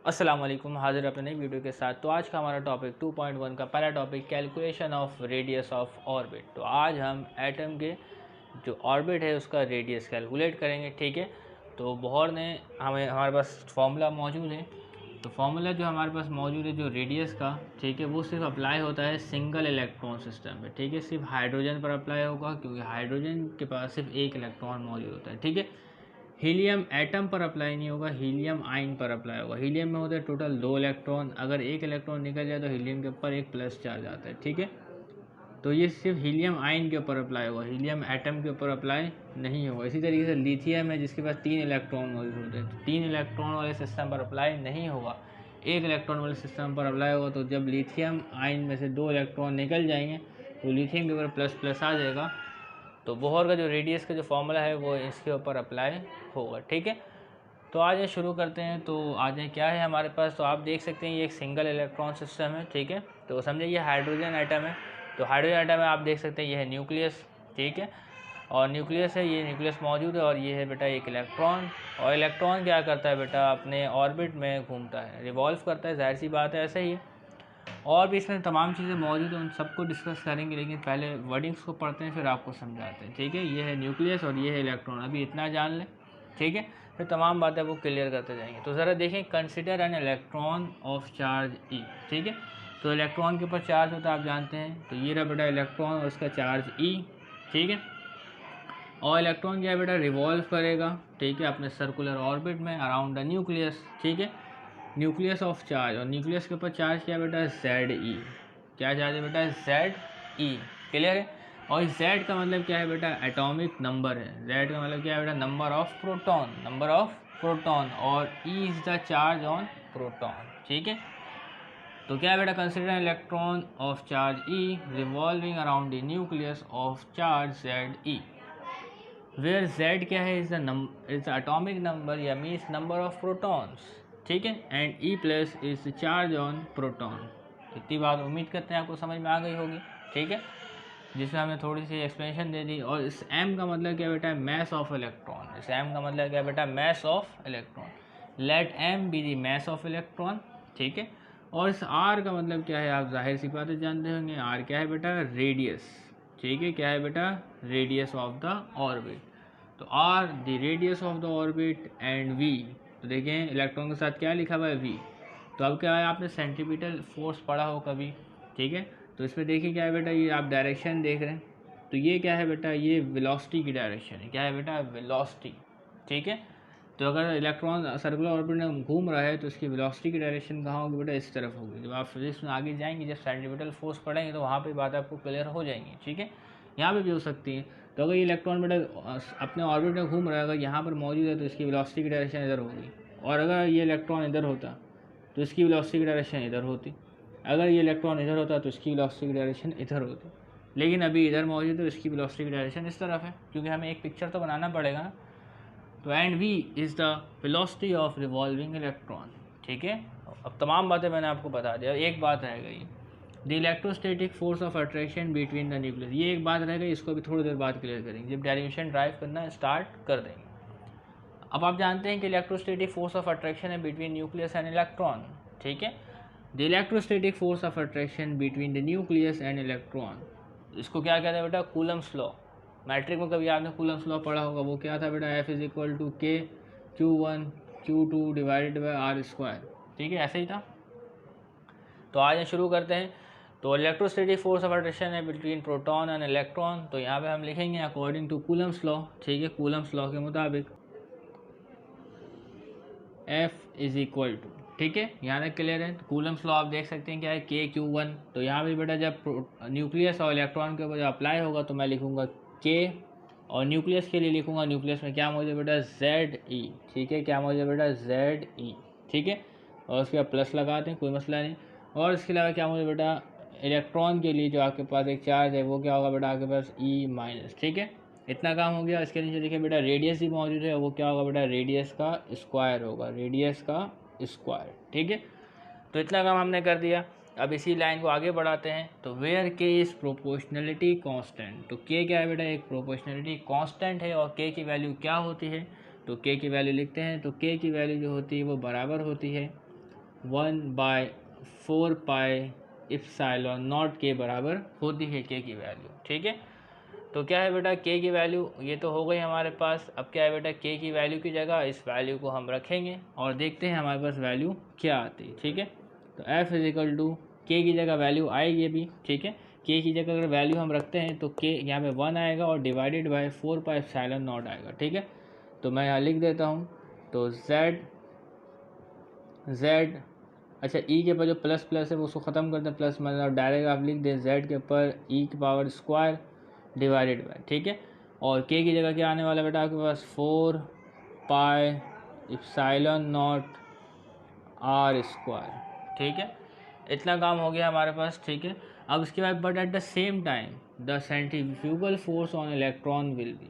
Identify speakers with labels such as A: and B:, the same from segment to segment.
A: अस्सलाम वालेकुम, हाजिर अपने नई वीडियो के साथ। तो आज का हमारा टॉपिक 2.1 का पहला topic calculation of radius of orbit. तो आज हम एटम के जो ऑर्बिट है उसका रेडियस कैलकुलेट करेंगे। ठीक है, तो बोहर ने हमारे पास फार्मूला मौजूद है। तो फार्मूला जो हमारे पास मौजूद है जो रेडियस का, ठीक है, वो सिर्फ अप्लाई होता है सिंगल इलेक्ट्रॉन सिस्टम पे। ठीक है, सिर्फ हाइड्रोजन पर अप्लाई होगा क्योंकि हाइड्रोजन के पास सिर्फ एक इलेक्ट्रॉन मौजूद होता है। ठीक है, हीलियम एटम पर अप्लाई नहीं होगा, हीलियम आयन पर अप्लाई होगा। हीलियम में होता है टोटल 2 इलेक्ट्रॉन, अगर एक इलेक्ट्रॉन निकल जाए तो हीलियम के ऊपर एक प्लस चार्ज आता है। ठीक है, तो ये सिर्फ हीलियम आयन के ऊपर अप्लाई होगा, हीलियम एटम के ऊपर अप्लाई नहीं होगा। इसी तरीके से लिथियम है जिसके पास 3 इलेक्ट्रॉन मौजूद होते हैं, तो 3 इलेक्ट्रॉन वाले सिस्टम पर अप्लाई नहीं होगा, एक इलेक्ट्रॉन वाले सिस्टम पर अप्लाई होगा। तो जब लिथियम आयन में से 2 इलेक्ट्रॉन निकल जाएंगे तो लिथियम के ऊपर प्लस प्लस आ जाएगा। तो बोहर का जो रेडियस का जो फॉर्मूला है वो इसके ऊपर अप्लाई होगा। ठीक है, तो आज शुरू करते हैं। तो आज क्या है हमारे पास, तो आप देख सकते हैं ये एक सिंगल इलेक्ट्रॉन सिस्टम है। ठीक है, तो समझिए ये हाइड्रोजन एटम है। तो हाइड्रोजन एटम में आप देख सकते हैं ये है न्यूक्लियस। ठीक है, और न्यूक्लियस है, ये न्यूक्लियस मौजूद है और ये है बेटा एक इलेक्ट्रॉन। और इलेक्ट्रॉन क्या करता है बेटा, अपने ऑर्बिट में घूमता है, रिवॉल्व करता है, जाहिर सी बात है, ऐसे ही है। और भी इसमें तमाम चीज़ें मौजूद हैं, उन सबको डिस्कस करेंगे, लेकिन पहले वर्डिंग्स को पढ़ते हैं फिर आपको समझाते हैं। ठीक है, ये है न्यूक्लियस और ये है इलेक्ट्रॉन, अभी इतना जान लें। ठीक है, फिर तमाम बातें वो क्लियर करते जाएंगे। तो ज़रा देखें, consider an electron of charge e. ठीक है, तो इलेक्ट्रॉन के ऊपर चार्ज होता है, आप जानते हैं। तो ये रहा बेटा इलेक्ट्रॉन और उसका चार्ज ई। ठीक है, और इलेक्ट्रॉन क्या है बेटा, रिवॉल्व करेगा, ठीक है, अपने सर्कुलर ऑर्बिट में अराउंड द न्यूक्लियस। ठीक है, न्यूक्लियस ऑफ चार्ज, और न्यूक्लियस के ऊपर चार्ज क्या है बेटा, जेड ई। क्या चार्ज है बेटा, जेड ई। क्लियर है, और जेड का मतलब क्या है बेटा, एटॉमिक नंबर है। जेड का मतलब क्या है बेटा, number of proton, number of proton, और e is the charge on proton. ठीक है, तो क्या है बेटा, consider electron of charge e revolving around the nucleus of charge Z e, where Z क्या है, इज द एटॉमिक नंबर या मीन्स नंबर ऑफ प्रोटॉन्स। ठीक है, and e plus is charge on proton. इतनी बात उम्मीद करते हैं आपको समझ में आ गई होगी। ठीक है, जिसमें हमने थोड़ी सी एक्सप्लेनेशन दे दी। और इस एम का मतलब क्या बेटा, मैस ऑफ इलेक्ट्रॉन। इस एम का मतलब क्या बेटा, mass of electron. Let M be the mass of electron. ठीक है, और इस आर का मतलब क्या है, आप जाहिर सी बातें जानते होंगे। आर क्या है बेटा, रेडियस। ठीक है, क्या है बेटा, रेडियस ऑफ द ऑर्बिट। तो r the radius of the orbit and v. तो देखें इलेक्ट्रॉन के साथ क्या लिखा हुआ है, वी। तो अब क्या है, आपने सेंटीमीटर फोर्स पढ़ा हो कभी। ठीक है, तो इसमें देखिए क्या है बेटा, ये आप डायरेक्शन देख रहे हैं। तो ये क्या है बेटा, ये वेलोसिटी की डायरेक्शन है। क्या है बेटा, वेलोसिटी। ठीक है, तो अगर इलेक्ट्रॉन सर्कुलर ऑर्बिट में घूम रहा है तो इसकी वेलोसिटी की डायरेक्शन कहाँ होगी बेटा, इस तरफ होगी। जब आप फिजिक्स में आगे जाएंगे, जब सेंटीमीटर फोर्स पढ़ेंगे तो वहाँ पे बात आपको क्लियर हो जाएंगी। ठीक है, यहाँ पे भी हो सकती है। तो अगर ये इलेक्ट्रॉन बेटा अपने ऑर्बिट में घूम रहा है, अगर यहाँ पर मौजूद है तो इसकी वेलोसिटी की डायरेक्शन इधर होगी, और अगर ये इलेक्ट्रॉन इधर होता तो इसकी वेलोसिटी की डायरेक्शन इधर होती। अगर ये इलेक्ट्रॉन इधर होता तो इसकी वेलोसिटी की डायरेक्शन इधर होती। लेकिन अभी इधर मौजूद है तो इसकी वेलोसिटी की डायरेक्शन इस तरफ है, क्योंकि हमें एक पिक्चर तो बनाना पड़ेगा ना। तो and v is the velocity of revolving electron. ठीक है, अब तमाम बातें मैंने आपको बता दिया। एक बात रह गई, the electrostatic force of attraction between the nucleus. ये एक बात रह गई, इसको भी थोड़ी देर बाद क्लियर करेंगे जब डेरिवेशन ड्राइव करना स्टार्ट कर देंगे। अब आप जानते हैं कि इलेक्ट्रोस्टैटिक फोर्स ऑफ अट्रैक्शन है बिटवीन न्यूक्लियस एंड इलेक्ट्रॉन। ठीक है, the electrostatic force of attraction between the nucleus and electron, इसको क्या कहते हैं बेटा, कूलम्स लॉ। मैट्रिक में कभी आपने कूलम्स लॉ पढ़ा होगा, वो क्या था बेटा, एफ इज इक्वल टू के Q1 Q2 divided by are square. ठीक है, ऐसे ही था। तो आज शुरू करते हैं। तो इलेक्ट्रोस्टैटिक फोर्स ऑफ अट्रैक्शन है बिटवीन प्रोटॉन एंड इलेक्ट्रॉन। तो यहाँ पे हम लिखेंगे अकॉर्डिंग टू कूलम्स लॉ। ठीक है, कूलम्स लॉ के मुताबिक F इज इक्वल टू, ठीक है, यहाँ तक क्लियर है। तो कूलम्स लॉ आप देख सकते हैं क्या है, K Q1। तो यहाँ पे बेटा जब न्यूक्लियस और इलेक्ट्रॉन के ऊपर जब अप्लाई होगा तो मैं लिखूँगा K, और न्यूक्लियस के लिए लिखूँगा, न्यूक्लियस में क्या मौजूद है बेटा, ZE। ठीक है, क्या मौजूद है बेटा, ZE। ठीक है, और उसके बाद प्लस लगाते हैं, कोई मसला नहीं। और इसके अलावा क्या मौजूद है बेटा, इलेक्ट्रॉन के लिए जो आपके पास एक चार्ज है वो क्या होगा बेटा, आपके पास E-। ठीक है, इतना काम हो गया। इसके नीचे देखिए बेटा रेडियस भी मौजूद है, वो क्या होगा बेटा, रेडियस का स्क्वायर होगा, रेडियस का स्क्वायर। ठीक है, तो इतना काम हमने कर दिया। अब इसी लाइन को आगे बढ़ाते हैं। तो वेयर के इज़ प्रोपोर्शनलिटी कांस्टेंट। तो के क्या है बेटा, एक प्रोपोर्शनलिटी कांस्टेंट है। और के की वैल्यू क्या होती है, तो के की वैल्यू लिखते हैं। तो के की वैल्यू जो होती है वो बराबर होती है 1/4 पाई एप्सिलॉन नॉट के बराबर होती है के की वैल्यू। ठीक है, तो क्या है बेटा के की वैल्यू ये तो हो गई हमारे पास। अब क्या है बेटा के की वैल्यू की जगह इस वैल्यू को हम रखेंगे और देखते हैं हमारे पास वैल्यू क्या आती है। ठीक है, तो f इजिकल टू के की जगह वैल्यू आएगी अभी। ठीक है, के की जगह अगर वैल्यू हम रखते हैं तो के यहाँ पे 1 आएगा और divided by 4 pi epsilon not आएगा। ठीक है, तो मैं यहाँ लिख देता हूँ, तो z अच्छा ई के ऊपर जो प्लस प्लस है वो उसको ख़त्म करते हैं प्लस मतलब डायरेक्ट आप लिख दें z के ऊपर ई की पावर स्क्वायर डिवाइडेड बाय। ठीक है, और के की जगह क्या आने वाला बेटा आपके पास 4 pi epsilon naught r square. ठीक है, इतना काम हो गया हमारे पास। ठीक है, अब इसके बाद but at the same time the centrifugal force on electron will be,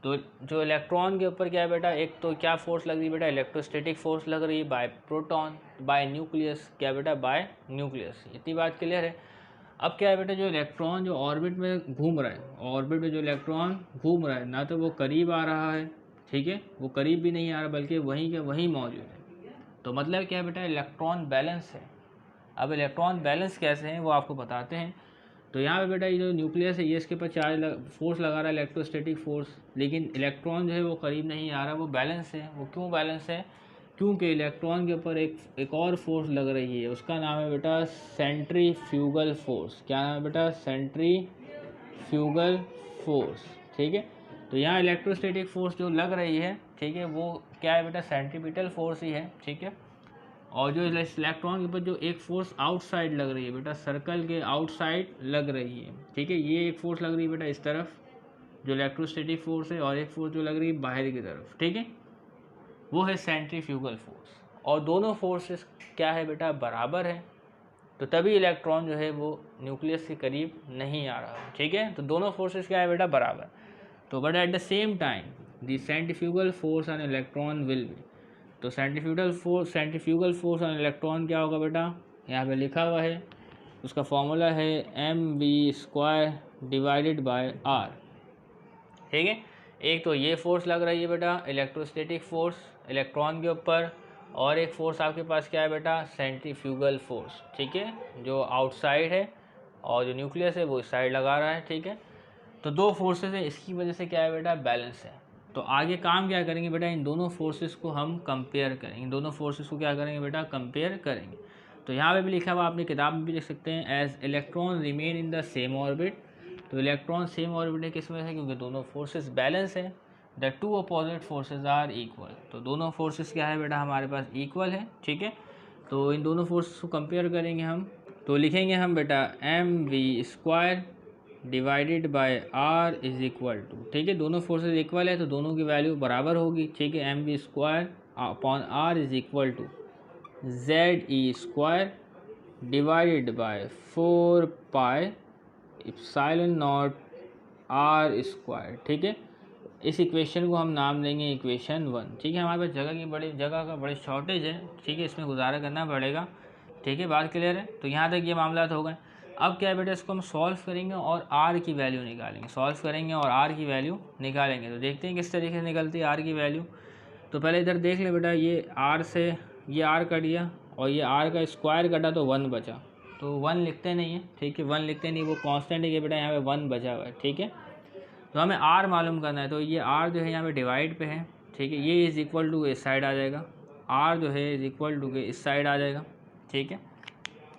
A: तो जो इलेक्ट्रॉन के ऊपर क्या है बेटा, एक तो क्या फोर्स लग रही है बेटा, इलेक्ट्रोस्टैटिक फोर्स लग रही है बाय प्रोटॉन बाय न्यूक्लियस, क्या बेटा बाय न्यूक्लियस। इतनी बात क्लियर है। अब क्या है बेटा, जो इलेक्ट्रॉन जो ऑर्बिट में घूम रहा है, ऑर्बिट में जो इलेक्ट्रॉन घूम रहा है ना तो वो करीब आ रहा है, ठीक है, वो करीब भी नहीं आ रहा बल्कि वहीं के वहीं मौजूद है। तो मतलब क्या है बेटा, इलेक्ट्रॉन बैलेंस है। अब इलेक्ट्रॉन बैलेंस कैसे हैं वो आपको बताते हैं। तो यहाँ पे बेटा ये जो न्यूक्लियस है ये इसके ऊपर फोर्स लगा रहा है इलेक्ट्रोस्टैटिक फोर्स, लेकिन इलेक्ट्रॉन जो है वो करीब नहीं आ रहा, वो बैलेंस है। वो क्यों बैलेंस है, क्योंकि इलेक्ट्रॉन के ऊपर एक और फोर्स लग रही है, उसका नाम है बेटा सेंट्रीफ्यूगल फोर्स। क्या नाम है बेटा, सेंट्रीफ्यूगल फोर्स। ठीक है, तो यहाँ इलेक्ट्रोस्टैटिक फोर्स जो लग रही है, ठीक है, वो क्या है बेटा, सेंट्रीपिटल फोर्स ही है। ठीक है, और जो इलेक्ट्रॉन के ऊपर जो एक फोर्स आउटसाइड लग रही है बेटा, सर्कल के आउटसाइड लग रही है। ठीक है, ये एक फोर्स लग रही है बेटा इस तरफ जो इलेक्ट्रोस्टैटिक फोर्स है, और एक फोर्स जो लग रही है बाहर की तरफ। ठीक है, वो है सेंट्रीफ्यूगल फोर्स। और दोनों फोर्सेस क्या है बेटा, बराबर है, तो तभी इलेक्ट्रॉन जो है वो न्यूक्लियस के करीब नहीं आ रहा है। ठीक है, तो दोनों फोर्सेस क्या है बेटा, बराबर। तो but at the same time the centrifugal force on electron will be, तो सेंट्रीफ्यूगल फोर्स ऑन इलेक्ट्रॉन क्या होगा बेटा, यहाँ पे लिखा हुआ है, उसका फॉर्मूला है mv² डिवाइडेड बाय r। ठीक है, एक तो ये फोर्स लग रही है बेटा इलेक्ट्रोस्टैटिक फोर्स इलेक्ट्रॉन के ऊपर, और एक फोर्स आपके पास क्या है बेटा, सेंट्रीफ्यूगल फोर्स। ठीक है, जो आउटसाइड है और जो न्यूक्लियस है वो इस साइड लगा रहा है। ठीक है, तो दो फोर्सेस है, इसकी वजह से क्या है बेटा, बैलेंस है। तो आगे काम क्या करेंगे बेटा, इन दोनों फोर्सेस को हम कंपेयर करेंगे। इन दोनों फोर्सेस को क्या करेंगे बेटा, कंपेयर करेंगे। तो यहाँ पे भी लिखा हुआ, आपने किताब में भी लिख सकते हैं, as electron remain in the same orbit. तो इलेक्ट्रॉन सेम ऑर्बिट है किस वजह से, क्योंकि दोनों फोर्सेस बैलेंस है। The two opposite forces are equal, तो दोनों फोर्सेस क्या है बेटा हमारे पास, इक्वल है। ठीक है, तो इन दोनों फोर्सेस को कंपेयर करेंगे हम, तो लिखेंगे हम बेटा mv² divided by r is equal to, ठीक है, दोनों फोर्सेस इक्वल है तो दोनों की वैल्यू बराबर होगी। ठीक है, mv² upon r is equal to ze² divided by 4 pi epsilon naught r square. ठीक है, इस इक्वेशन को हम नाम देंगे इक्वेशन 1। ठीक है, हमारे पास जगह का बड़ी शॉर्टेज है। ठीक है, इसमें गुजारा करना पड़ेगा। ठीक है, बात क्लियर है। तो यहाँ तक ये मामला हो गए। अब क्या है बेटा, इसको हम सॉल्व करेंगे और r की वैल्यू निकालेंगे। सॉल्व करेंगे और r की वैल्यू निकालेंगे, तो देखते हैं किस तरीके से निकलती है r की वैल्यू। तो पहले इधर देख ले बेटा, ये r से ये r कट गया और ये r का स्क्वायर कटा तो 1 बचा, तो 1 लिखते नहीं है। ठीक है, 1 लिखते नहीं, वो कांस्टेंट है कि बेटा यहाँ पे 1 बचा हुआ है। ठीक है, तो हमें r मालूम करना है, तो ये r जो है यहाँ पे डिवाइड पे है। ठीक है, ये इज़ इक्वल टू इस साइड आ जाएगा, r जो है इज़ इक्वल टू के इस साइड आ जाएगा। ठीक है,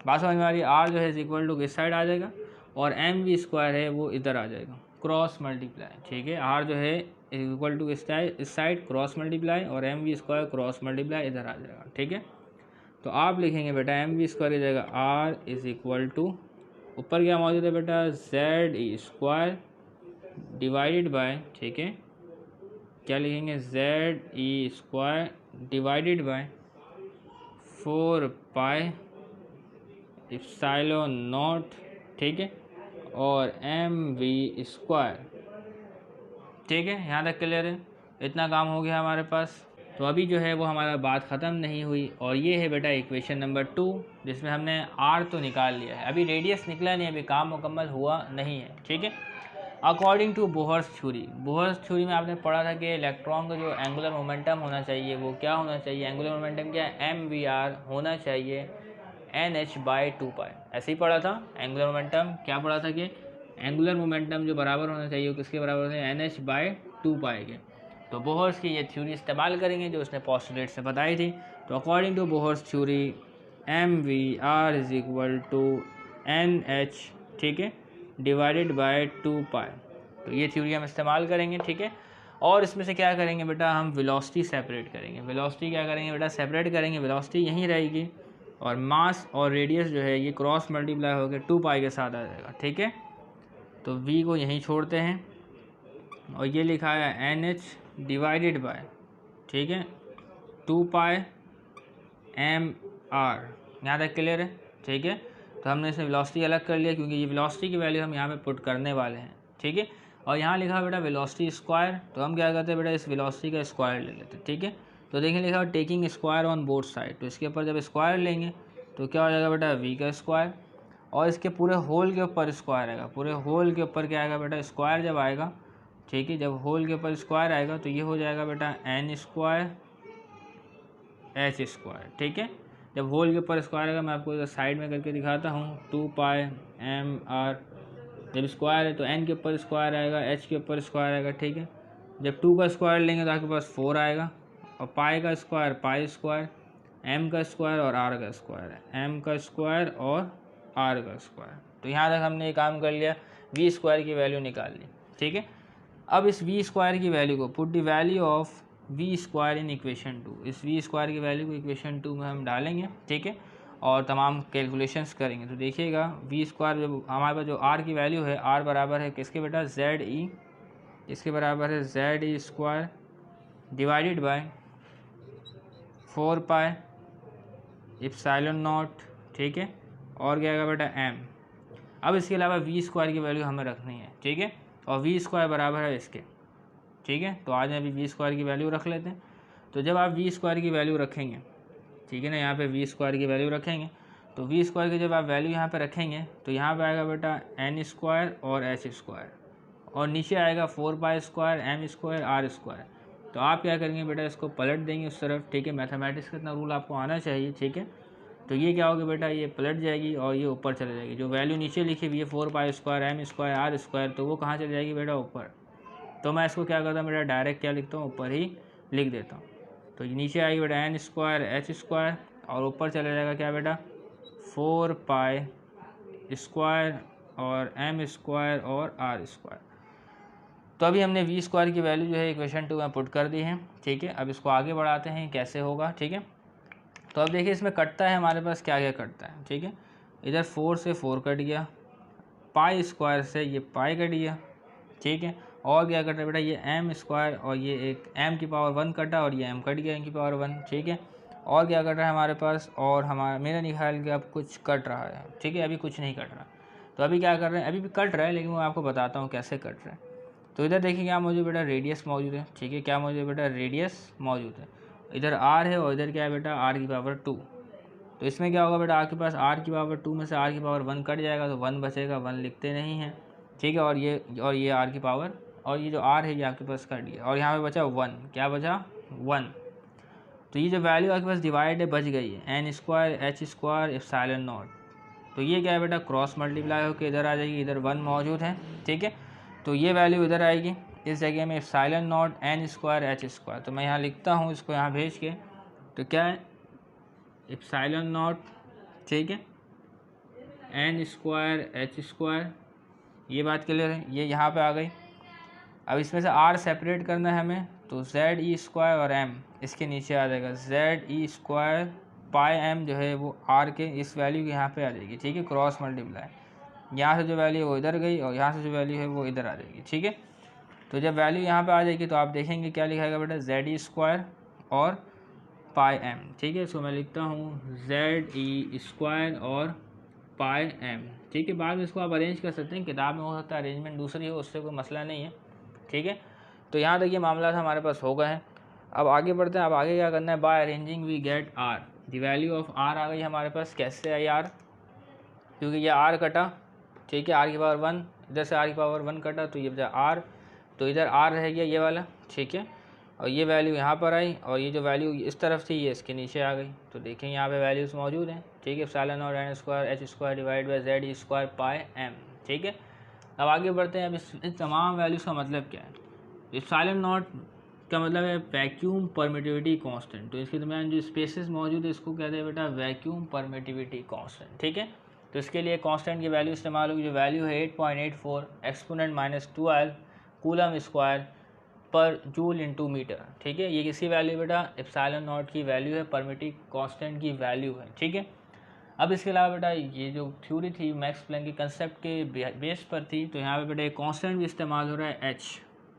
A: बात समझ में आ रही है, r जो है इज इक्वल टू इस साइड आ जाएगा और mv² है वो इधर आ जाएगा, क्रॉस मल्टीप्लाई। ठीक है, r जो है इक्वल टू इस साइड क्रॉस मल्टीप्लाई और mv² क्रॉस मल्टीप्लाई इधर आ जाएगा। ठीक है, तो आप लिखेंगे बेटा mv² हो जाएगा r इज इक्वल टू, ऊपर क्या मौजूद है बेटा, ze² डिवाइडेड बाय, ठीक है, क्या लिखेंगे, ze² divided by 4 pi epsilon naught. ठीक है, और mv²। ठीक है, यहाँ तक क्लियर है, इतना काम हो गया हमारे पास। तो अभी जो है वो हमारा बात ख़त्म नहीं हुई, और ये है बेटा इक्वेशन नंबर 2 जिसमें हमने r तो निकाल लिया है, अभी रेडियस निकला नहीं, अभी काम मुकम्मल हुआ नहीं है। ठीक है, according to Bohr's theory, Bohr's theory में आपने पढ़ा था कि इलेक्ट्रॉन का जो एंगुलर मोमेंटम होना चाहिए वो क्या होना चाहिए, एंगुलर मोमेंटम क्या है, mvr होना चाहिए nh/2π। ऐसे ही पढ़ा था, एंगुलर मोमेंटम क्या पढ़ा था कि एंगुलर मोमेंटम जो बराबर होना चाहिए वो किसके बराबर होना है, nh/2π के। तो बोहर्स की ये थ्योरी इस्तेमाल करेंगे जो उसने पोस्टुलेट से बताई थी। तो according to Bohr's theory mvr is equal to nh, ठीक है, डिवाइडेड बाय 2π। तो ये थ्योरी हम इस्तेमाल करेंगे, ठीक है। और इसमें से क्या करेंगे बेटा, हम वेलोसिटी सेपरेट करेंगे। वेलोसिटी क्या करेंगे बेटा, सेपरेट करेंगे। वेलोसिटी यहीं रहेगी और मास और रेडियस जो है ये क्रॉस मल्टीप्लाई होकर 2π के साथ आ जाएगा, ठीक है। तो v को यहीं छोड़ते हैं और ये लिखा है nh डिवाइडेड बाय, ठीक है, 2π mr। यहाँ तक क्लियर है, ठीक है। तो हमने इसे वेलोसिटी अलग कर लिया क्योंकि ये वेलोसिटी की वैल्यू हम यहाँ पे पुट करने वाले हैं, ठीक है। और यहाँ लिखा बेटा वेलोसिटी स्क्वायर, तो हम क्या करते हैं बेटा, इस वेलोसिटी का स्क्वायर ले लेते हैं, ठीक है। तो देखिए लिखा taking square on both side, तो इसके ऊपर जब स्क्वायर लेंगे तो क्या हो जाएगा बेटा, v का स्क्वायर, और इसके पूरे होल के ऊपर स्क्वायर आएगा। पूरे होल के ऊपर क्या आएगा बेटा, स्क्वायर जब आएगा, ठीक है, जब होल के ऊपर स्क्वायर आएगा तो ये हो जाएगा बेटा n स्क्वायर h स्क्वायर, ठीक है। जब होल के ऊपर स्क्वायर आएगा, मैं आपको इधर साइड में करके दिखाता हूँ, 2π mr, जब स्क्वायर है तो n के ऊपर स्क्वायर आएगा, h के ऊपर स्क्वायर आएगा, ठीक है। जब 2 का स्क्वायर लेंगे तो आपके पास 4 आएगा, और पाई का स्क्वायर पाई स्क्वायर, m का स्क्वायर और r का स्क्वायर है, m का स्क्वायर और r का स्क्वायर। तो यहाँ तक हमने ये काम कर लिया, v स्क्वायर की वैल्यू निकाल ली, ठीक है। अब इस v स्क्वायर की वैल्यू को, put the value of v square in equation 2, इस v स्क्वायर की वैल्यू को इक्वेशन 2 में हम डालेंगे, ठीक है, और तमाम कैलकुलेशंस करेंगे। तो देखिएगा v स्क्वायर जब हमारे पास जो r की वैल्यू है, r बराबर है किसके बेटा, ze, इसके बराबर है ze square divided by 4π epsilon naught, ठीक है, और क्या आएगा बेटा m। अब इसके अलावा v स्क्वायर की वैल्यू हमें रखनी है, ठीक है, और v स्क्वायर बराबर है इसके, ठीक है। तो आज अभी v स्क्वायर की वैल्यू रख लेते हैं। तो जब आप v स्क्वायर की वैल्यू रखेंगे, ठीक है ना, यहाँ पे v स्क्वायर की वैल्यू रखेंगे, तो v स्क्वायर की जब आप वैल्यू यहाँ पे रखेंगे तो यहाँ पे आएगा बेटा n स्क्वायर और h स्क्वायर, और नीचे आएगा 4π square m square r square. तो आप क्या करेंगे बेटा, इसको पलट देंगे उस तरफ, ठीक है। मैथमेटिक्स का इतना रूल आपको आना चाहिए, ठीक है। तो ये क्या होगा बेटा, ये पलट जाएगी और ये ऊपर चले जाएगी। जो वैल्यू नीचे लिखी हुई है 4π square m square r square, तो वो कहाँ चली जाएगी बेटा, ऊपर। तो मैं इसको क्या करता हूँ बेटा, डायरेक्ट क्या लिखता हूँ, ऊपर ही लिख देता हूँ। तो नीचे आएगी बेटा n स्क्वायर h स्क्वायर, और ऊपर चला जाएगा क्या बेटा, 4π स्क्वायर और m स्क्वायर और r स्क्वायर। तो अभी हमने v स्क्वायर की वैल्यू जो है इक्वेशन 2 में पुट कर दी है, ठीक है। अब इसको आगे बढ़ाते हैं कैसे होगा, ठीक है। तो अब देखिए इसमें कटता है हमारे पास क्या क्या कटता है, ठीक है। इधर 4 से 4 कट गया, पाई स्क्वायर से ये पाई कट गया, ठीक है। और क्या कट रहा है बेटा, ये m स्क्वायर और ये एक m की पावर 1 कटा और ये m कट गया m की पावर 1, ठीक है। और क्या कट रहा है हमारे पास, और हमारा मेरा नहीं ख्याल कि अब कुछ कट रहा है, ठीक है, अभी कुछ नहीं कट रहा। तो अभी क्या कर रहे हैं, अभी भी कट रहा है, लेकिन मैं आपको बताता हूँ कैसे कट रहा है। तो इधर देखिए क्या मौजूद बेटा, रेडियस मौजूद है, ठीक है। क्या मौजूद है बेटा, रेडियस मौजूद है। इधर r है और इधर क्या है बेटा, r की पावर 2। तो इसमें क्या होगा बेटा, आपके पास r की पावर 2 में से r की पावर 1 कट जाएगा तो 1 बचेगा, 1 लिखते नहीं हैं, ठीक है। और ये r की पावर, और ये जो r है ये आपके पास कट गया, और यहाँ पे बचा 1, क्या बचा 1। तो ये जो वैल्यू आपके पास डिवाइड है बच गई है, n square h square epsilon not. तो ये क्या है बेटा, क्रॉस मल्टीप्लाई होकर इधर आ जाएगी, इधर 1 मौजूद है, ठीक है। तो ये वैल्यू इधर आएगी, इस जगह में epsilon not n square h square. तो मैं यहाँ लिखता हूँ इसको यहाँ भेज के, तो क्या है एप्सिलॉन नॉट, ठीक है, n स्क्वायर h स्क्वायर। ये बात क्लियर है, ये यहाँ पे आ गई। अब इसमें से r सेपरेट करना है हमें, तो ze स्क्वायर और m इसके नीचे आ जाएगा, ze स्क्वायर पाई m जो है वो r के इस वैल्यू के यहाँ पे आ जाएगी, ठीक है, क्रॉस मल्टीप्लाई। यहाँ से जो वैल्यू है वो इधर गई और यहाँ से जो वैल्यू है वो इधर आ जाएगी, ठीक है। तो जब वैल्यू यहाँ पे आ जाएगी तो आप देखेंगे क्या लिखाएगा बेटा, ze स्क्वायर और पाई m, ठीक है। इसको मैं लिखता हूँ ze स्क्वायर और पाई m, ठीक है। बाद में इसको आप अरेंज कर सकते हैं, किताब में हो सकता है अरेंजमेंट दूसरी हो, उससे कोई मसला नहीं है, ठीक है। तो यहाँ तक ये मामला था हमारे पास हो गए हैं। अब आगे बढ़ते हैं। अब आगे क्या करना है, by arranging we get r, the value of r आ गई हमारे पास। कैसे आई r, क्योंकि ये r कटा, ठीक है, r की पावर 1, इधर से r की पावर 1 कटा तो ये बचा r, तो इधर r रह गया ये वाला, ठीक है। और ये वैल्यू यहाँ पर आई और ये जो वैल्यू इस तरफ थी ये इसके नीचे आ गई। तो देखें यहाँ पे वैल्यूज़ मौजूद हैं, ठीक है। Epsilon not n square h square divide by z E square pi m, ठीक है। अब आगे बढ़ते हैं। अब इस तमाम वैल्यूज़ का मतलब क्या है। एप्सिलॉन नॉट का मतलब है वैक्यूम परमिटिविटी कांस्टेंट। तो इसके दरमियान जो स्पेसेस मौजूद है इसको कहते हैं बेटा वैक्यूम परमिटिविटी कांस्टेंट, ठीक है। तो इसके लिए कांस्टेंट की वैल्यू इस्तेमाल होगी, जो वैल्यू है 8.84 एक्सपोनेंट -12 कूलम स्क्वायर पर जूल इंटू मीटर, ठीक है। ये किसी वैल्यू बेटा एप्सिलॉन नॉट की वैल्यू है, परमिटिव कांस्टेंट की वैल्यू है, ठीक है। अब इसके अलावा बेटा ये जो थ्योरी थी मैक्स प्लैंक के कंसेप्ट के बेस पर थी, तो यहाँ पे बेटा एक कांस्टेंट भी इस्तेमाल हो रहा है h,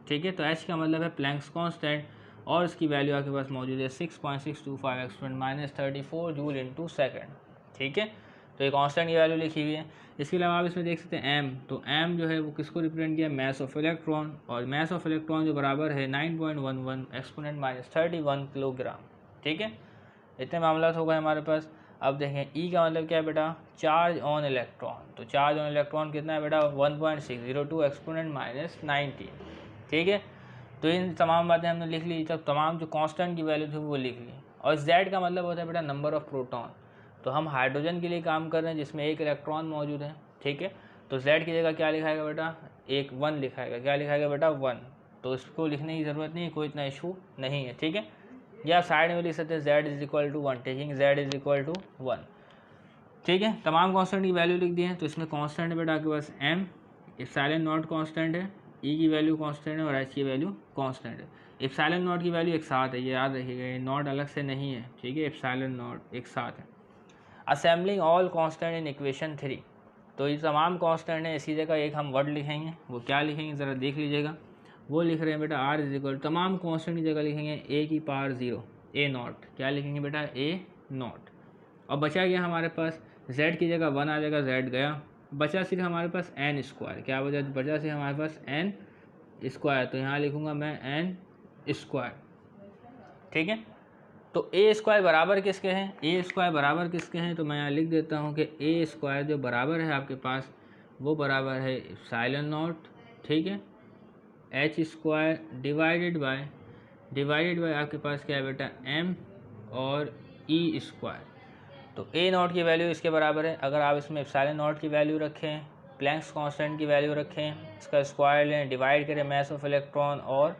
A: ठीक है। तो h का मतलब है प्लैंक्स कांस्टेंट और इसकी वैल्यू आपके पास मौजूद है 6.625 एक्सपोनेंट -34 जूल इंटू सेकेंड, ठीक है। तो ये कांस्टेंट की वैल्यू लिखी हुई है। इसके अलावा आप इसमें देख सकते हैं m, तो m जो है वो किसको रिप्रेजेंट किया, मास ऑफ इलेक्ट्रॉन, और मास ऑफ इलेक्ट्रॉन जो बराबर है 9.11 एक्सपोनेंट -31 किलोग्राम, ठीक है। इतने मामला हो गए हमारे पास। अब देखें E का मतलब क्या है बेटा, चार्ज ऑन इलेक्ट्रॉन। तो चार्ज ऑन इलेक्ट्रॉन कितना है बेटा 1.602 एक्सपोनेंट -19, ठीक है। तो इन तमाम बातें हमने लिख ली, तब तमाम जो कांस्टेंट की वैल्यू थी वो लिख ली। और Z का मतलब होता है बेटा नंबर ऑफ प्रोटॉन। तो हम हाइड्रोजन के लिए काम कर रहे हैं जिसमें एक इलेक्ट्रॉन मौजूद है, ठीक है। तो Z की जगह क्या लिखाएगा बेटा, एक 1 लिखाएगा। क्या लिखाएगा बेटा 1। तो इसको लिखने की ज़रूरत नहीं, कोई इतना इशू नहीं है, ठीक है। या आप साइड में लिख सकते हैं Z = 1, टेकिंग Z = 1, ठीक है। तमाम कांस्टेंट की वैल्यू लिख दी है। तो इसमें कांस्टेंट है बेटा आपके पास m, एप्सिलॉन नॉट कांस्टेंट है, E की वैल्यू कांस्टेंट है और H की वैल्यू कांस्टेंट है। एप्सिलॉन नॉट की वैल्यू एक साथ है, ये याद रखिएगा, ये नॉट अलग से नहीं है, ठीक है। एप्सिलॉन नॉट एक साथ है। Assembling all constant in equation 3, तो ये तमाम कांस्टेंट है। इसी जगह एक हम वर्ड लिखेंगे, वो क्या लिखेंगे ज़रा देख लीजिएगा। वो लिख रहे हैं बेटा R = तमाम कांस्टेंट की जगह लिखेंगे a की पावर 0 a0, क्या लिखेंगे बेटा a0। और बचा गया हमारे पास Z की जगह 1 आ जाएगा, Z गया, बचा सिर्फ हमारे पास n स्क्वायर। क्या बचा सिर्फ हमारे पास n स्क्वायर। तो यहाँ लिखूँगा मैं n स्क्वायर, ठीक है। तो a स्क्वायर बराबर किसके हैं, a स्क्वायर बराबर किसके हैं, तो मैं यहाँ लिख देता हूँ कि a स्क्वायर जो बराबर है आपके पास वो बराबर है एप्सिलॉन नॉट, ठीक है, h स्क्वायर डिवाइडेड बाय आपके पास क्या है बेटा m और e स्क्वायर। तो a0 की वैल्यू इसके बराबर है। अगर आप इसमें एप्सिलॉन नॉट की वैल्यू रखें, प्लैंक्स कांस्टेंट की वैल्यू रखें, इसका स्क्वायर लें, डिवाइड करें मास ऑफ इलेक्ट्रॉन और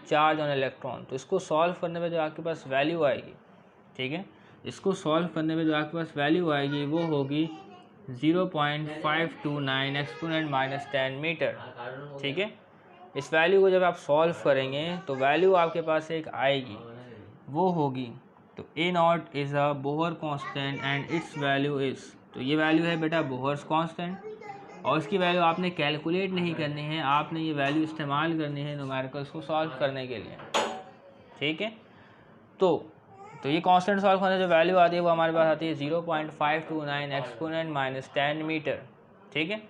A: चार्ज ऑन इलेक्ट्रॉन, तो इसको सॉल्व करने में जो आपके पास वैल्यू आएगी, ठीक है, इसको सॉल्व करने में जो आपके पास वैल्यू आएगी वो होगी 0.529 एक्सपोनेंट -10 मीटर, ठीक है। इस वैल्यू को जब आप सॉल्व करेंगे तो वैल्यू आपके पास एक आएगी, वो होगी, तो a0 is a Bohr constant and it's value is, तो ये वैल्यू है बेटा बोहर्स कांस्टेंट। और इसकी वैल्यू आपने कैलकुलेट नहीं करनी है, आपने ये वैल्यू इस्तेमाल करनी है न्यूमेरिकल्स को सॉल्व करने के लिए, ठीक है। तो ये कांस्टेंट सॉल्व करने जो वैल्यू आती है वो हमारे पास आती है 0.529 एक्सपोनेंट -10 मीटर, ठीक है।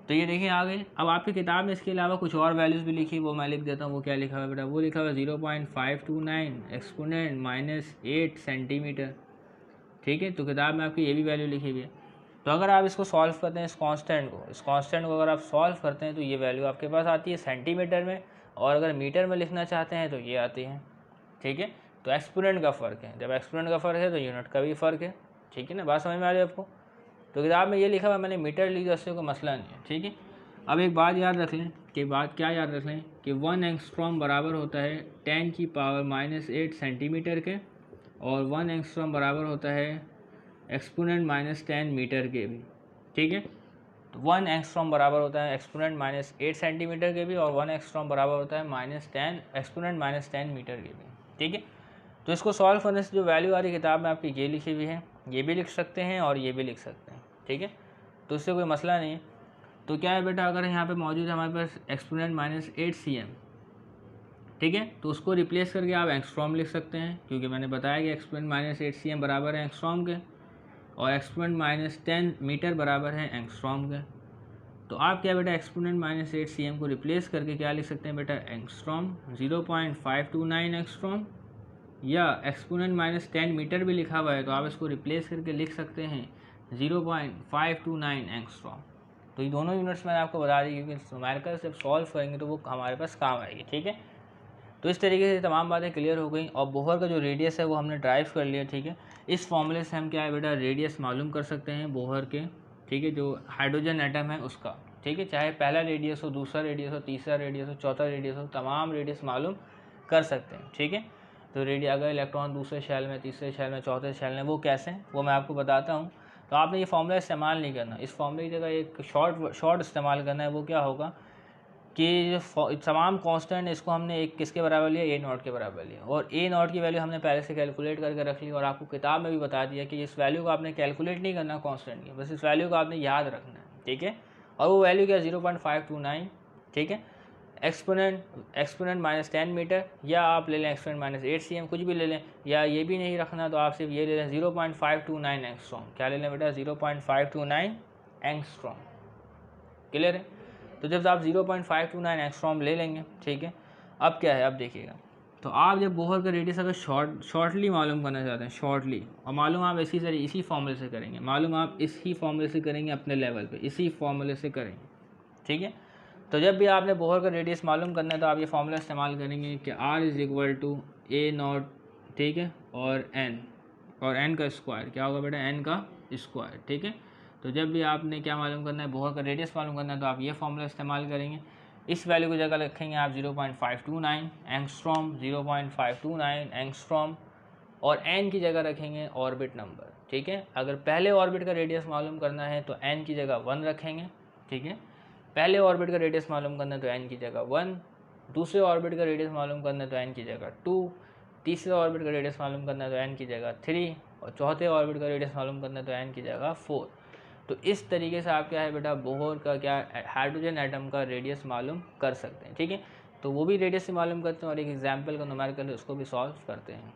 A: तो ये देखिए आ गई। अब आपकी किताब में इसके अलावा कुछ और वैल्यूज़ भी लिखी, वो मैं लिख देता हूँ। वो क्या लिखा हुआ बेटा, वो लिखा हुआ 0.529 एक्सपोनेंट -8 सेंटीमीटर, ठीक है। तो किताब में आपकी ये भी वैल्यू लिखी हुई है। तो अगर आप इसको सॉल्व करते हैं, इस कांस्टेंट को अगर आप सॉल्व करते हैं तो ये वैल्यू आपके पास आती है सेंटीमीटर में, और अगर मीटर में लिखना चाहते हैं तो ये आती है, ठीक है। तो एक्सपोनेंट का फ़र्क है, जब एक्सपोनेंट का फ़र्क है तो यूनिट का भी फ़र्क है, ठीक है ना। बात समझ में आ रही है आपको। तो किताब में ये लिखा हुआ, मैंने मीटर लिख दिया, उससे कोई मसला नहीं है, ठीक है। अब एक बात याद रख लें, क्या याद रख लें कि 1 एंगस्ट्रॉम बराबर होता है 10 की पावर -8 सेंटीमीटर के, और 1 एंगस्ट्रॉम बराबर होता है एक्सपोनेंट -10 मीटर के भी, ठीक है। तो 1 एंगस्ट्रॉम बराबर होता है एक्सपोनेंट -8 सेंटीमीटर के भी, और 1 एंगस्ट्रॉम बराबर होता है -10 एक्सपोनेंट -10 मीटर के भी, ठीक है। तो इसको सॉल्व करने से जो वैल्यू आ रही किताब में आपकी ये लिखी हुई है, ये भी लिख सकते हैं और ये भी लिख सकते हैं, ठीक है। तो इससे कोई मसला नहीं है। तो क्या है बेटा, अगर यहाँ पे मौजूद है हमारे पास एक्सपोनेंट -8 cm, ठीक है, तो उसको रिप्लेस करके आप एंगस्ट्रॉम लिख सकते हैं, क्योंकि मैंने बताया कि एक्सपोनेंट -8 cm बराबर है एंगस्ट्रॉम के, और एक्सपोनेंट -10 मीटर बराबर है एंगस्ट्रॉम के। तो आप क्या बेटा एक्सपोनेंट -8 cm को रिप्लेस करके क्या लिख सकते हैं बेटा एंगस्ट्रॉम 0.529 एंगस्ट्रॉम, या एक्सपोनेंट -10 मीटर भी लिखा हुआ है तो आप इसको रिप्लेस करके लिख सकते हैं 0.529 एंगस्ट्रॉम, तो ये दोनों यूनिट्स मैंने आपको बता दी, क्योंकि न्यूमेरिकल जब सॉल्व करेंगे तो वो हमारे पास काम आएगी, ठीक है। तो इस तरीके से तमाम बातें क्लियर हो गई, और बोहर का जो रेडियस है वो हमने ड्राइव कर लिया, ठीक है। इस फॉर्मूले से हम क्या है बेटा, रेडियस मालूम कर सकते हैं बोहर के, ठीक है, जो हाइड्रोजन एटम है उसका, ठीक है। चाहे पहला रेडियस हो, दूसरा रेडियस हो, तीसरा रेडियस हो, चौथा रेडियस हो, तमाम रेडियस मालूम कर सकते हैं, ठीक है। तो रेडियस अगर इलेक्ट्रॉन दूसरे शेल में, तीसरे शेल में, चौथे शेल में, वो कैसे हैं वो मैं आपको बताता हूँ। तो आपने ये फॉर्मूला इस्तेमाल नहीं करना, इस फॉर्मूले की जगह एक शॉर्ट इस्तेमाल करना है। वो क्या होगा कि जो तमाम कांस्टेंट इसको हमने एक किसके बराबर लिया, ए नॉट के बराबर लिया, और ए नॉट की वैल्यू हमने पहले से कैलकुलेट करके रख ली, और आपको किताब में भी बता दिया कि इस वैल्यू को आपने कैलकुलेट नहीं करना कांस्टेंट की, बस इस वैल्यू को आपने याद रखना है, ठीक है। और वो वैल्यू क्या, 0.529, ठीक है। एक्सपोनेंट -10 मीटर, या आप ले लें एक्सपोनेंट -8 cm, कुछ भी ले लें, या ये भी नहीं रखना तो आप सिर्फ ये ले लें 0.529 एंगस्ट्रॉम। क्या ले लें बेटा, 0.529 एंगस्ट्रॉम, क्लियर है। तो जब आप 0.529 एंगस्ट्रॉम ले लेंगे, ठीक है। अब क्या है, अब देखिएगा, तो आप जब बोहर का रेडियस अगर शॉर्टली मालूम करना चाहते हैं, शॉर्टली, और मालूम आप इसी फॉर्मूले से करेंगे, मालूम आप इसी फॉर्मूले से करेंगे, अपने लेवल पे इसी फॉर्मूले से करेंगे, ठीक है। तो जब भी आपने बोहर का रेडियस मालूम करना है तो आप ये फॉर्मूला इस्तेमाल करेंगे कि R = A नॉट, ठीक है, और n का स्क्वायर, क्या होगा बेटा, n का स्क्वायर, ठीक है। तो जब भी आपने क्या मालूम करना है, बोहर का रेडियस मालूम करना है, तो आप ये फॉर्मूला इस्तेमाल करेंगे। इस वैल्यू की जगह रखेंगे आप 0.529 एंगस्ट्रॉम, 0.529 एंगस्ट्रॉम, और n की जगह रखेंगे ऑर्बिट नंबर, ठीक है। अगर पहले ऑर्बिट का रेडियस मालूम करना है तो n की जगह 1 रखेंगे, ठीक है। पहले ऑर्बिट का रेडियस मालूम करना है तो n की जगह 1, दूसरे ऑर्बिट का रेडियस मालूम करना है तो n की जगह 2, तीसरे ऑर्बिट का रेडियस मालूम करना है तो n की जगह 3, और चौथे ऑर्बिट का रेडियस मालूम करना है तो n की जगह 4। तो इस तरीके से आप क्या है बेटा, बोहर का क्या हाइड्रोजन एटम का रेडियस मालूम कर सकते हैं, ठीक है। तो वो भी रेडियस से मालूम करते हैं, और एक एग्जाम्पल का न्यूमेरिकल है उसको भी सॉल्व करते हैं।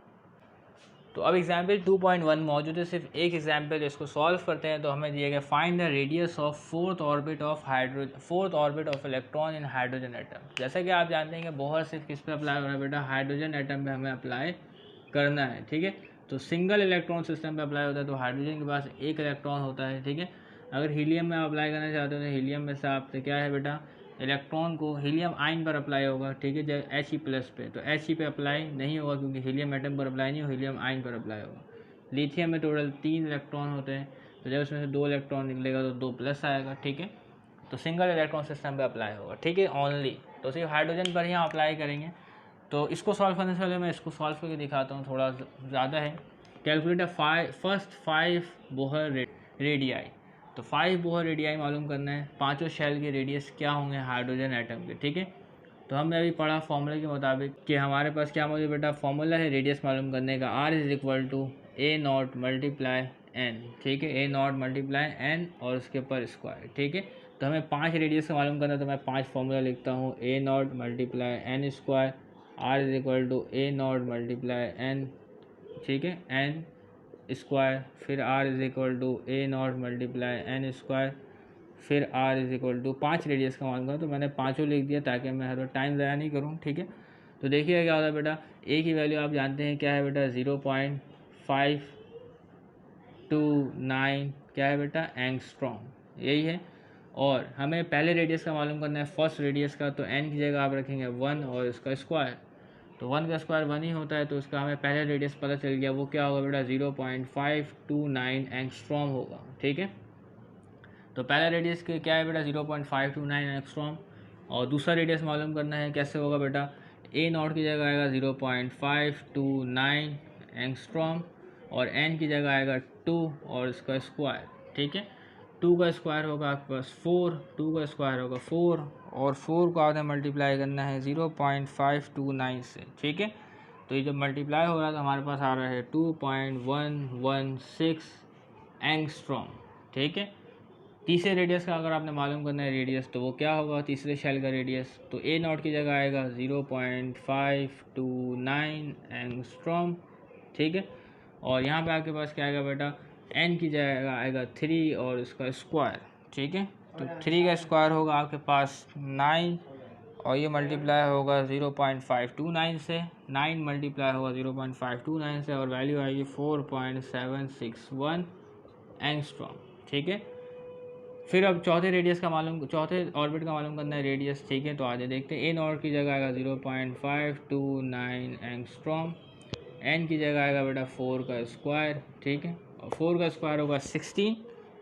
A: तो अब एग्जाम्पल 2.1 मौजूद है, सिर्फ एक एग्जाम्पल इसको सॉल्व करते हैं। तो हमें दिया गया, find the radius of fourth orbit of electron in hydrogen atom. जैसा कि आप जानते हैं कि बोहर सिर्फ किस पे अप्लाई हो रहा है बेटा, हाइड्रोजन एटम पे हमें अप्लाई करना है, ठीक है। तो सिंगल इलेक्ट्रॉन सिस्टम पे अप्लाई होता है, तो हाइड्रोजन के पास एक इलेक्ट्रॉन होता है, ठीक है। अगर हीलियम में अप्लाई करना चाहते हो तो हीलियम में से आप क्या है बेटा, इलेक्ट्रॉन को हीलियम आयन पर अप्लाई होगा, ठीक है। जब He+ पे, तो He पे अप्लाई नहीं होगा क्योंकि हीलियम एटम पर अप्लाई नहीं होगा, हीलियम आयन पर अप्लाई होगा। लिथियम में टोटल 3 इलेक्ट्रॉन होते हैं, तो जब उसमें से 2 इलेक्ट्रॉन निकलेगा तो 2+ आएगा, ठीक है। तो सिंगल इलेक्ट्रॉन सिस्टम पे अप्लाई होगा, ठीक है, ओनली। तो सिर्फ हाइड्रोजन पर ही हम अप्लाई करेंगे। तो इसको सॉल्व करने से पहले मैं इसको सॉल्व करके दिखाता हूँ, थोड़ा ज़्यादा है। Calculate first 5 Bohr radii. तो 5 बोहर रेडियाई मालूम करना है, पांचों शेल के रेडियस क्या होंगे हाइड्रोजन एटम के, ठीक है। तो हमने अभी पढ़ा फॉर्मूले के मुताबिक कि हमारे पास क्या मौजूद बेटा, फॉर्मूला है रेडियस मालूम करने का, R = A not multiply n, ठीक है, A नॉट मल्टीप्लाई n और उसके ऊपर स्क्वायर, ठीक है। तो हमें 5 रेडियस का मालूम करना है, तो मैं 5 फॉर्मूला लिखता हूँ, A not multiply n square, R = A not multiply n, ठीक है, n स्क्वायर, फिर R = A not multiply n square, फिर R 5 रेडियस का मालूम करूँ, तो मैंने पाँचों लिख दिया ताकि मैं हर टाइम ज़ाया नहीं करूँ, ठीक है। तो देखिए क्या होता है बेटा, ए की वैल्यू आप जानते हैं क्या है बेटा, 0.529 क्या है बेटा, एंगस्ट्रॉम, यही है। और हमें पहले रेडियस का मालूम करना है, फर्स्ट रेडियस का, तो n की जगह आप रखेंगे 1 और इसका स्क्वायर, तो 1 का स्क्वायर 1 ही होता है, तो उसका हमें पहले रेडियस पता चल गया, वो क्या होगा बेटा, 0.529 एंगस्ट्रॉम होगा, ठीक है। तो पहला रेडियस क्या है बेटा, 0.529 एंगस्ट्रॉम, और दूसरा रेडियस मालूम करना है, कैसे होगा बेटा, A नॉट की जगह आएगा 0.529 एंगस्ट्रॉम, और n की जगह आएगा 2 और इसका स्क्वायर, ठीक है। 2 का स्क्वायर होगा आपके पास 4, 2 का स्क्वायर होगा 4, और 4 को आपने मल्टीप्लाई करना है 0.529 से, ठीक है। तो ये जब मल्टीप्लाई हो रहा है तो हमारे पास आ रहा है 2.116 एंगस्ट्रॉम, ठीक है। तीसरे रेडियस का अगर आपने मालूम करना है रेडियस, तो वो क्या होगा, तीसरे शेल का रेडियस, तो A नॉट की जगह आएगा 0.529 एंगस्ट्रॉम, ठीक है। और यहाँ पे आपके पास क्या आएगा बेटा, n की जगह आएगा 3 और इसका स्क्वायर, ठीक है। तो 3 का स्क्वायर होगा आपके पास 9, और ये मल्टीप्लाई होगा 0.529 से, 9 मल्टीप्लाई होगा 0.529 से, और वैल्यू आएगी 4.761 एंगस्ट्रॉम, ठीक है। फिर अब चौथे ऑर्बिट का मालूम करना है रेडियस, ठीक है। तो आगे देखते हैं, ए नॉट की जगह आएगा 0.529 एंगस्ट्रॉम, एन की जगह आएगा बेटा 4 का स्क्वायर, ठीक है, और 4 का स्क्वायर होगा 16,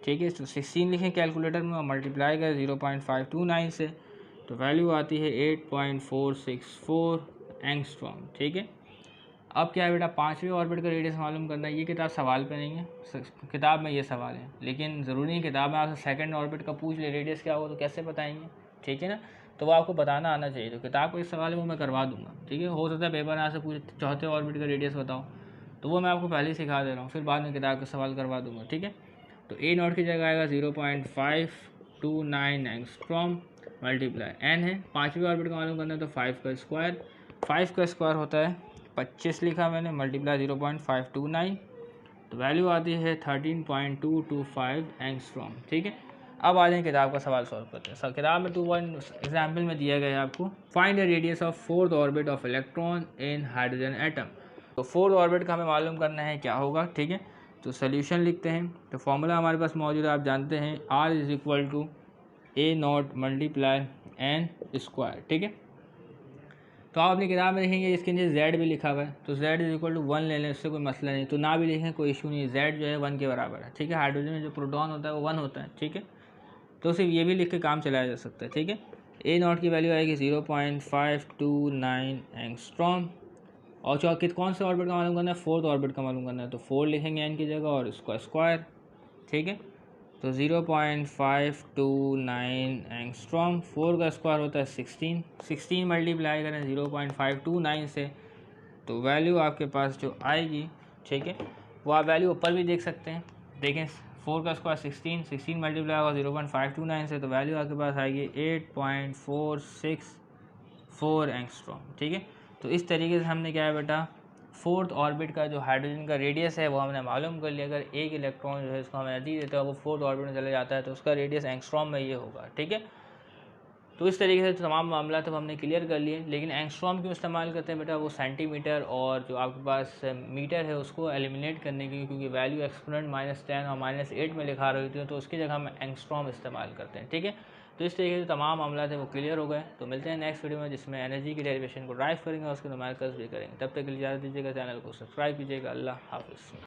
A: ठीक है। तो 16 लिखें कैलकुलेटर में और मल्टीप्लाई करें 0.529 से, तो वैल्यू आती है 8.464 एंगस्ट्रॉम, ठीक है। अब क्या है बेटा, पाँचवें ऑर्बिट का रेडियस मालूम करना है। ये किताब सवाल पे नहीं है, किताब में ये सवाल है, लेकिन ज़रूरी नहीं किताब में आपसे सेकंड ऑर्बिट का पूछ ले रेडियस क्या होगा तो कैसे बताएंगे, ठीक है ना। तो वो आपको बताना आना चाहिए। तो किताब का इस सवाल है वो मैं करवा दूंगा, ठीक है। हो सकता है पेपर में आपसे पूछ चौथे ऑर्बिट का रेडियस बताओ, तो वो मैं आपको पहले ही सिखा दे रहा हूँ, फिर बाद में किताब का सवाल करवा दूंगा, ठीक है। तो ए नॉट की जगह आएगा 0.529 एंगस्ट्रॉम मल्टीप्लाई एन है, पाँचवीं ऑर्बिट का मालूम करना है तो 5 का स्क्वायर, 5 का स्क्वायर होता है 25 लिखा मैंने, मल्टीप्लाई 0.529, तो वैल्यू आती है 13.225 एंगस्ट्रॉम, ठीक है। अब आ जाए किताब का सवाल सॉल्व करते हैं। सर किताब में 2 एग्जाम्पल में दिया गया है आपको, find the radius of fourth orbit of electron in hydrogen atom. तो फोर्थ ऑर्बिट का हमें मालूम करना है क्या होगा, ठीक है। तो सोल्यूशन लिखते हैं। तो फॉर्मूला हमारे पास मौजूद है, आप जानते हैं, R is equal to a naught multiply n square, ठीक है। तो आप अपनी किताब में देखेंगे इसके नीचे Z भी लिखा हुआ है, तो Z इज इक्वल टू 1 ले लें, उससे कोई मसला नहीं, तो ना भी लिखें कोई इशू नहीं, Z जो है 1 के बराबर है, ठीक है। हाइड्रोजन में जो प्रोटॉन होता है वो 1 होता है, ठीक है। तो सिर्फ ये भी लिख के काम चलाया जा सकता है, ठीक है। ए नॉट की वैल्यू आएगी 0.529 एंगस्ट्रॉम, और कौन से ऑर्बिट का मालूम करना है, फोर्थ ऑर्बिट का मालूम करना है, तो 4 लिखेंगे एन की जगह और इसका स्क्वायर, ठीक है। तो 0.529 एंगस्ट्रॉम, 4 का स्क्वायर होता है 16 मल्टीप्लाई करें 0.529 से, तो वैल्यू आपके पास जो आएगी, ठीक है, वो आप वैल्यू ऊपर भी देख सकते हैं, देखें 4 का स्क्वायर 16 मल्टीप्लाई होगा 0.529 से, तो वैल्यू आपके पास आएगी 8.464 एंगस्ट्रॉम, ठीक है। तो इस तरीके से हमने क्या है बेटा, फोर्थ ऑर्बिट का जो हाइड्रोजन का रेडियस है वो हमने मालूम कर लिया। अगर एक इलेक्ट्रॉन जो है इसको हमें एनर्जी देता है वो फोर्थ ऑर्बिट में चले जाता है तो उसका रेडियस एंगस्ट्रॉम में ये होगा, ठीक है। तो इस तरीके से तमाम मामला तो हमने क्लियर कर लिए। लेकिन एंगस्ट्रॉम क्यों इस्तेमाल करते हैं बेटा, वो सेंटीमीटर और जो आपके पास मीटर है उसको एलिमिनेट करने के लिए, क्योंकि वैल्यू एक्सपोनेंट -10 और -8 में लिखा रही थी, तो उसकी जगह हम एंगस्ट्रॉम इस्तेमाल करते हैं, ठीक है। तो इस तरीके से तमाम मामला थे वो क्लियर हो गए। तो मिलते हैं नेक्स्ट वीडियो में जिसमें एनर्जी की डेरिवेशन को ड्राइव करेंगे और उसके नुमाइकस भी करेंगे। तब तक के लिए इजाज़त दीजिएगा, चैनल को सब्सक्राइब कीजिएगा। अल्लाह हाफिज़।